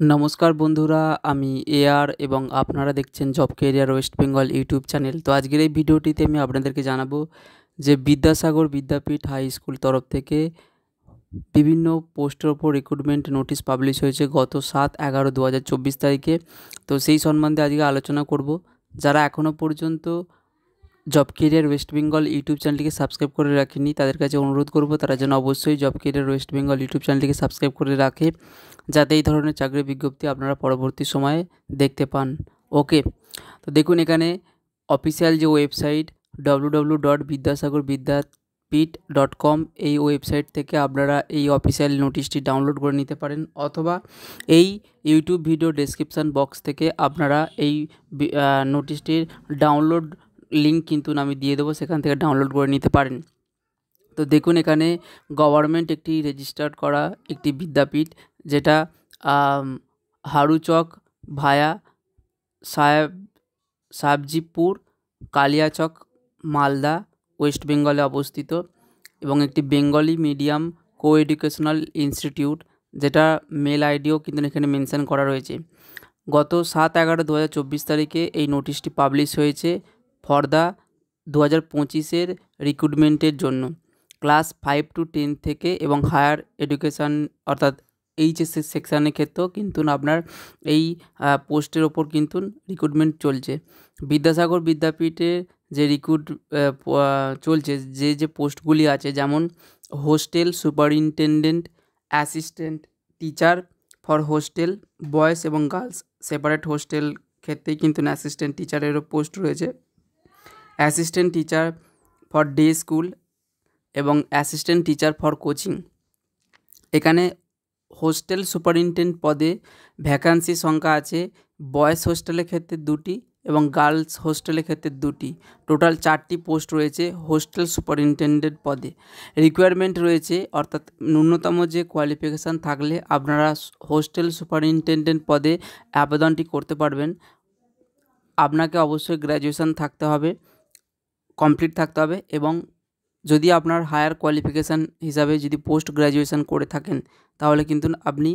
নমস্কার বন্ধুরা, আমি এআর এবং আপনারা দেখছেন job career West Bengal YouTube channel. তো আজকের এই ভিডিওটিতে আমি আপনাদেরকে জানাবো যে বিদ্যাসাগর বিদ্যাপীঠ হাই স্কুল তরফ থেকে বিভিন্ন পোস্টের ওপর রিক্রুটমেন্ট নোটিশ পাবলিশ হয়েছে গত 7/11/2024 তারিখে। তো সেই সম্বন্ধে আজকে আলোচনা করব। যারা এখনও পর্যন্ত job career West Bengal YouTube চ্যানেলটিকে সাবস্ক্রাইব করে রাখেনি, তাদের কাছে অনুরোধ করব তারা যেন অবশ্যই job career West Bengal YouTube চ্যানেলটিকে সাবস্ক্রাইব করে রাখে, যাতে এই ধরনের চাকরির বিজ্ঞপ্তি আপনারা পরবর্তী সময়ে দেখতে পান। ওকে, তো দেখুন এখানে অফিসিয়াল যে ওয়েবসাইট www.vidyasagarvidyapith.com এই ওয়েবসাইট থেকে আপনারা এই অফিসিয়াল নোটিশটি ডাউনলোড করে নিতে পারেন, অথবা এই ইউটিউব ভিডিও ডেসক্রিপশান বক্স থেকে আপনারা এই নোটিশটির ডাউনলোড লিঙ্ক কিন্তু আমি দিয়ে দেবো, সেখান থেকে ডাউনলোড করে নিতে পারেন। তো দেখুন এখানে গভর্নমেন্ট একটি রেজিস্টার্ড করা একটি বিদ্যাপীঠ, যেটা হারুচক ভায়া সাহেবজিপুর কালিয়াচক মালদা ওয়েস্ট বেঙ্গলে অবস্থিত, এবং একটি বেঙ্গলি মিডিয়াম কো এডুকেশনাল ইনস্টিটিউট, যেটা মেল আইডিও কিন্তু এখানে মেনশন করা রয়েছে। গত 7/11/2024 তারিখে এই নোটিশটি পাবলিশ হয়েছে ফর দ্য 2025-এর রিক্রুটমেন্টের জন্য ক্লাস 5 to 10 থেকে, এবং হায়ার এডুকেশান অর্থাৎ এইচএসসি সেকশানের ক্ষেত্রেও কিন্তু আপনার এই পোস্টের ওপর কিন্তু রিক্রুটমেন্ট চলছে। বিদ্যাসাগর বিদ্যাপীঠে যে চলছে যে পোস্টগুলি আছে, যেমন hostel superintendent, assistant teacher for hostel boys এবং গার্লস সেপারেট হোস্টেল ক্ষেত্রেই কিন্তু অ্যাসিস্ট্যান্ট টিচারেরও পোস্ট রয়েছে, assistant teacher for day school এবং অ্যাসিস্ট্যান্ট টিচার ফর কোচিং। এখানে হোস্টেল সুপারিনটেন্ডেন্ট পদে ভ্যাকান্সি সংখ্যা আছে বয়েজ হোস্টেলের ক্ষেত্রে 2টি এবং গার্লস হোস্টেলের ক্ষেত্রে 2টি, টোটাল 4টি পোস্ট রয়েছে হোস্টেল সুপারিনটেন্ডেন্ট পদে। রিকোয়ারমেন্ট রয়েছে, অর্থাৎ ন্যূনতম যে কোয়ালিফিকেশান থাকলে আপনারা হোস্টেল সুপারিনটেন্ডেন্ট পদে আবেদনটি করতে পারবেন। আপনাকে অবশ্যই গ্র্যাজুয়েশন থাকতে হবে, কমপ্লিট থাকতে হবে, এবং যদি আপনার হায়ার কোয়ালিফিকেশান হিসাবে যদি পোস্ট গ্র্যাজুয়েশন করে থাকেন তাহলে কিন্তু আপনি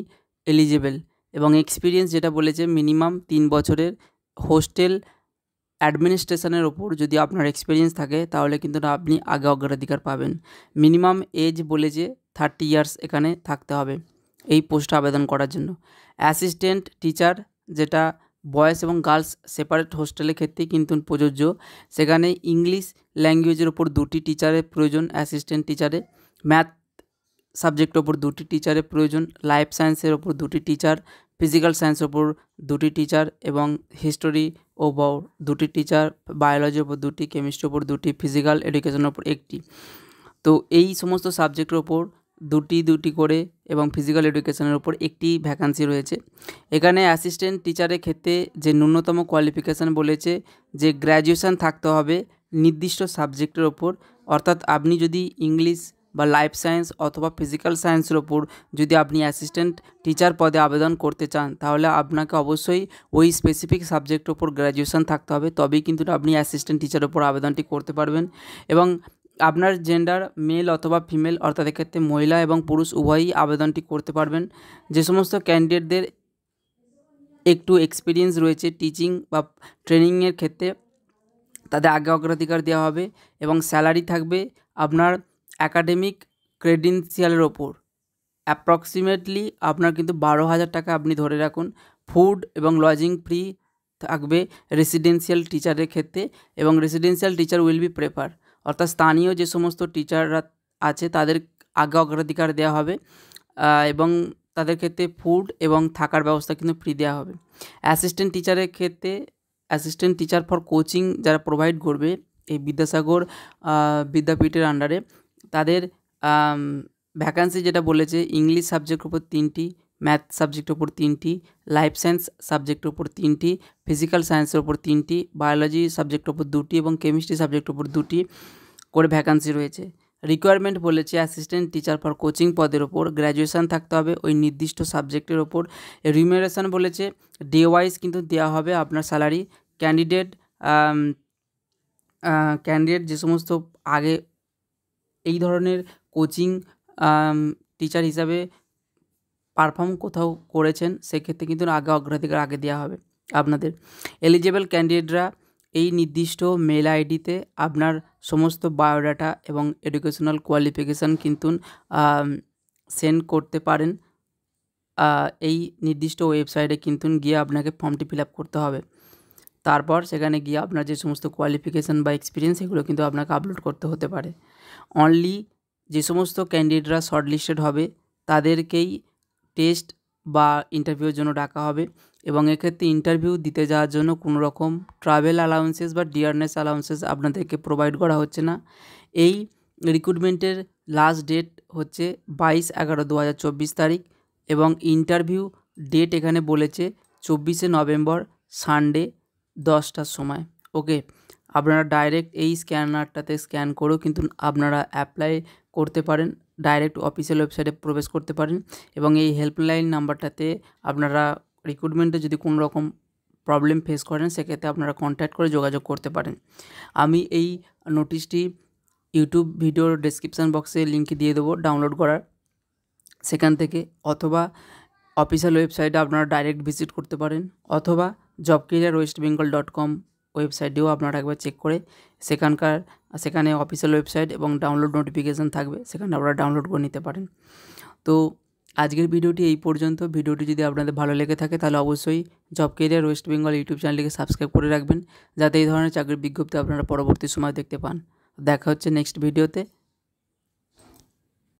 এলিজেবল। এবং এক্সপিরিয়েন্স যেটা বলেছে মিনিমাম 3 বছরের হোস্টেল অ্যাডমিনিস্ট্রেশনের ওপর যদি আপনার এক্সপিরিয়েন্স থাকে তাহলে কিন্তু আপনি আগে অগ্রাধিকার পাবেন। মিনিমাম এজ বলেছে 30 ইয়ার্স এখানে থাকতে হবে এই পোস্টে আবেদন করার জন্য। অ্যাসিস্ট্যান্ট টিচার, যেটা বয়েজ এবং গার্লস সেপারেট হোস্টেলের ক্ষেত্রেই কিন্তু প্রযোজ্য, সেখানে ইংলিশ ল্যাঙ্গুয়েজের ওপর 2টি টিচারের প্রয়োজন অ্যাসিস্ট্যান্ট টিচারে, ম্যাথ সাবজেক্টের ওপর 2টি টিচারের প্রয়োজন, লাইফ সায়েন্সের ওপর 2টি টিচার, ফিজিক্যাল সায়েন্সের ওপর 2টি টিচার এবং হিস্টোরি ওপর 2টি টিচার, বায়োলজির ওপর 2টি, কেমিস্ট্রির ওপর 2টি, ফিজিক্যাল এডুকেশনের ওপর 1টি। তো এই সমস্ত সাবজেক্টের ওপর 2টি করে এবং ফিজিক্যাল এডুকেশনের ওপর 1টি ভ্যাকান্সি রয়েছে। এখানে অ্যাসিস্ট্যান্ট টিচারের ক্ষেত্রে যে ন্যূনতম কোয়ালিফিকেশান বলেছে যে গ্র্যাজুয়েশান থাকতে হবে নির্দিষ্ট সাবজেক্টের ওপর, অর্থাৎ আপনি যদি ইংলিশ বা লাইফ সায়েন্স অথবা ফিজিক্যাল সায়েন্সের ওপর যদি আপনি অ্যাসিস্ট্যান্ট টিচার পদে আবেদন করতে চান তাহলে আপনাকে অবশ্যই ওই স্পেসিফিক সাবজেক্টের ওপর গ্র্যাজুয়েশান থাকতে হবে, তবেই কিন্তু আপনি অ্যাসিস্ট্যান্ট টিচারের ওপর আবেদনটি করতে পারবেন। এবং আপনার জেন্ডার মেল অথবা ফিমেল, অর্থাৎ এক্ষেত্রে মহিলা এবং পুরুষ উভয়ই আবেদনটি করতে পারবেন। যে সমস্ত ক্যান্ডিডেটদের একটু এক্সপিরিয়েন্স রয়েছে টিচিং বা ট্রেনিংয়ের ক্ষেত্রে তাদের আগে অগ্রাধিকার দেওয়া হবে, এবং স্যালারি থাকবে আপনার অ্যাকাডেমিক ক্রেডেনশিয়ালের ওপর অ্যাপ্রক্সিমেটলি আপনার কিন্তু 12,000 টাকা আপনি ধরে রাখুন। ফুড এবং লজিং ফ্রি থাকবে রেসিডেন্সিয়াল টিচারের ক্ষেত্রে, এবং residential teacher will be prefer, অর্থাৎ স্থানীয় যে সমস্ত টিচাররা আছে তাদের আগে অগ্রাধিকার দেওয়া হবে, এবং তাদের ক্ষেত্রে ফুড এবং থাকার ব্যবস্থা কিন্তু ফ্রি দেওয়া হবে। অ্যাসিস্ট্যান্ট টিচারের ক্ষেত্রে অ্যাসিস্ট্যান্ট টিচার ফর কোচিং যারা প্রোভাইড করবে এই বিদ্যাসাগর বিদ্যাপীঠের আন্ডারে, তাদের ভ্যাকান্সি যেটা বলেছে ইংলিশ সাবজেক্টের উপর 3টি, ম্যাথ সাবজেক্টের উপর 3টি, লাইফ সায়েন্স সাবজেক্টের উপর 3টি, ফিজিক্যাল সায়েন্সের উপর 3টি, বায়োলজি সাবজেক্টের উপর 2টি এবং কেমিস্ট্রি সাবজেক্টের উপর 2টি করে ভ্যাকান্সি রয়েছে। রিকোয়ারমেন্ট বলেছে অ্যাসিস্ট্যান্ট টিচার ফর কোচিং পদের ওপর গ্র্যাজুয়েশান থাকতে হবে ওই নির্দিষ্ট সাবজেক্টের ওপর। রিমিউনারেশন বলেছে ডে ওয়াইজ কিন্তু দেওয়া হবে আপনার স্যালারি। ক্যান্ডিডেট যে সমস্ত আগে এই ধরনের কোচিং টিচার হিসাবে পারফর্ম কোথাও করেছেন সেক্ষেত্রে কিন্তু আগে অগ্রাধিকার আগে দেওয়া হবে আপনাদের। এলিজেবল ক্যান্ডিডেটরা এই নির্দিষ্ট মেল আইডিতে আপনার সমস্ত বায়োডাটা এবং এডুকেশনাল কোয়ালিফিকেশান কিন্তু সেন্ড করতে পারেন। এই নির্দিষ্ট ওয়েবসাইটে কিন্তু গিয়ে আপনাকে ফর্মটি ফিল আপ করতে হবে। তারপর সেখানে গিয়ে আপনার যে সমস্ত কোয়ালিফিকেশান বা এক্সপিরিয়েন্স এগুলো কিন্তু আপনাকে আপলোড করতে হতে পারে। অনলি যে সমস্ত ক্যান্ডিডেটরা শর্টলিস্টেড হবে তাদেরকেই টেস্ট বা ইন্টারভিউর জন্য ডাকা হবে এবং এক্ষেত্রে ইন্টারভিউ দিতে যাওয়ার জন্য কোনো রকম ট্রাভেল অ্যালাউন্সেস বা ডিয়ারনেস অ্যালাউন্সেস আপনাদেরকে প্রোভাইড করা হচ্ছে না। এই রিক্রুটমেন্টের লাস্ট ডেট হচ্ছে 22/11/2024 তারিখ এবং ইন্টারভিউ ডেট এখানে বলেছে 24শে নভেম্বর সানডে 10টার সময়। ওকে, আপনারা ডাইরেক্ট এই স্ক্যানারটাতে স্ক্যান করেও কিন্তু আপনারা অ্যাপ্লাই করতে পারেন, ডাইরেক্ট অফিসিয়াল ওয়েবসাইটে প্রবেশ করতে পারেন এবং এই হেল্পলাইন নাম্বারটাতে আপনারা রিক্রুটমেন্টে যদি কোনো রকম প্রবলেম ফেস করেন সেক্ষেত্রে আপনারা কন্ট্যাক্ট করে যোগাযোগ করতে পারেন। আমি এই নোটিশটি ইউটিউব ভিডিওর ডেসক্রিপশান বক্সে লিঙ্ক দিয়ে দেবো ডাউনলোড করার, সেখান থেকে, অথবা অফিসিয়াল ওয়েবসাইটে আপনারা ডাইরেক্ট ভিজিট করতে পারেন, অথবা jobcareerwestbengal.com ওয়েবসাইটেও আপনারা একবার চেক করে সেখানে অফিসিয়াল ওয়েবসাইট এবং ডাউনলোড নোটিফিকেশান থাকবে, সেখানে আপনারা ডাউনলোড করে নিতে পারেন। তো আজকের ভিডিওটি এই পর্যন্ত। ভিডিওটি যদি আপনাদের ভালো লেগে থাকে তাহলে অবশ্যই job career West Bengal YouTube চ্যানেলটিকে সাবস্ক্রাইব করে রাখবেন যাতে এই ধরনের চাকরির বিজ্ঞপ্তি আপনারা পরবর্তী সময় দেখতে পান। দেখা হচ্ছে নেক্সট ভিডিওতে।